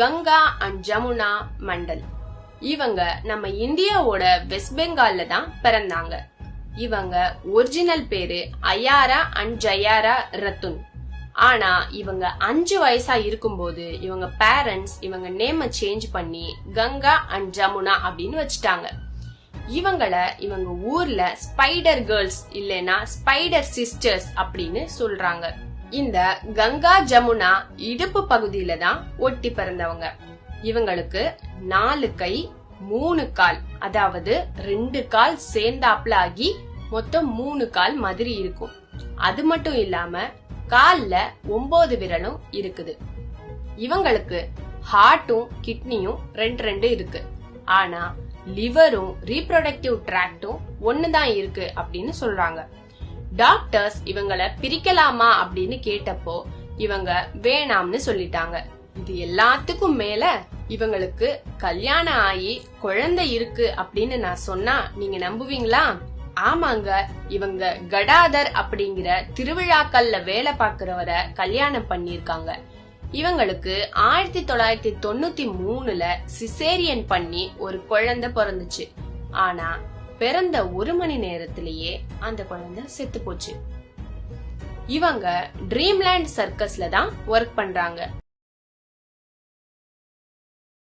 Ganga and Jamuna Mandal. இவங்க நம்ம இந்தியாவோட வெஸ்ட் பெங்கால்ல தான் பிறந்தாங்க. இவங்க ஒரிஜினல் பேரு அயாரா அண்ட் ஜயாரா ரத்துன். ஆனா இவங்க 5 வயசா இருக்கும்போது இவங்க பேரண்ட்ஸ் இவங்க நேம சேஞ்ச் பண்ணி கங்கா அண்ட் ஜமுனா அப்படின்னு வச்சுட்டாங்க. இவங்க ஊர்ல ஸ்பைடர் கேர்ள்ஸ் இல்லனா ஸ்பைடர் சிஸ்டர்ஸ் அப்படின்னு சொல்றாங்க. இந்த கங்கா ஜமுனா இடுப்பு பகுதியில தான் ஒட்டி பிறந்தவங்க. இவங்களுக்கு 4 கை 3 கால், அதாவது 2 கால் சேர்ந்தாப்ல ஆகி மொத்தம் 3 கால் மாதிரி இருக்கும். அது மட்டும் இல்லாம கால்ல 9 விரலும் இருக்குது. இவங்களுக்கு ஹார்ட்டும் கிட்னியும் 2 இருக்கு. ஆனா லிவரும் ரீப்ரொடக்டிவ் ட்ராக்டும் ஒண்ணுதான் இருக்கு அப்படின்னு சொல்றாங்க. டாக்டர்ஸ் இவங்களை பிரிக்கலாமா அப்படின்னு கேட்டப்போ இவங்க வேணாம்னு சொல்லிட்டாங்க. இது எல்லாத்துக்கும் மேல இவங்களுக்கு கல்யாணம் ஆகி குழந்தை இருக்கு அப்படின்னு நான் சொன்னா நீங்க நம்புவீங்களா? ஆமாங்க, இவங்க கடாதர் அப்படிங்கிற திருவிழாக்கள்ல வேலை பார்க்கிறவரை கல்யாணம் பண்ணிருக்காங்க. இவங்களுக்கு 1993ல சிசேரியன் பண்ணி ஒரு குழந்தை பிறந்துச்சு. ஆனா பிறந்த 1 மணி நேரத்திலேயே அந்த குழந்தை செத்து போச்சு. இவங்க ட்ரீம்லேண்ட் சர்க்கஸ்ல தான் ஒர்க் பண்றாங்க.